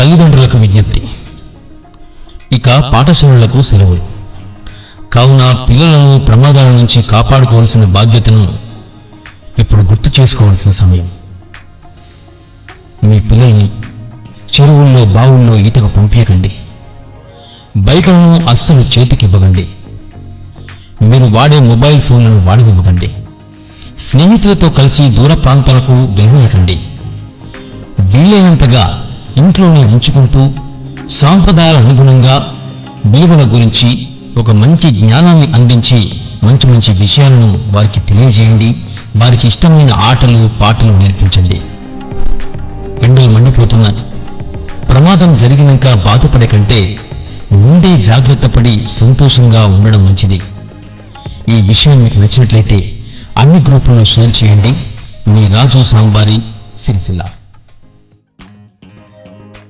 తల్లిదండ్రులకు విజ్ఞప్తి. ఇక పాఠశాలలకు సెలవులు. కావున పిల్లలను ప్రమాదాల నుంచి కాపాడుకోవాల్సిన బాధ్యతను ఇప్పుడు గుర్తు చేసుకోవాల్సిన సమయం. మీ పిల్లల్ని చెరువుల్లో బావుల్లో ఈతకు పంపించకండి. బైకులను అస్సలు చేతికివ్వకండి. మీరు వాడే మొబైల్ ఫోన్లను వాడనివ్వకండి. స్నేహితులతో కలిసి దూర ప్రాంతాలకు వెళ్ళనీయకండి. వీలైనంతగా ఇంట్లోనే ఉంచుకుంటూ సాంప్రదాయాల అనుగుణంగా విలువల గురించి ఒక మంచి జ్ఞానాన్ని అందించి మంచి మంచి విషయాలను వారికి తెలియజేయండి. వారికి ఇష్టమైన ఆటలు పాటలు నేర్పించండి. ఎండలు మండిపోతున్నాయి. ప్రమాదం జరిగినాక బాధపడే కంటే ముందే జాగ్రత్త పడి సంతోషంగా ఉండడం మంచిది. ఈ విషయం మీకు నచ్చినట్లయితే అన్ని గ్రూపుల్లో షేర్ చేయండి. మీ రాజు సాంబారి, సిరిసిల్ల.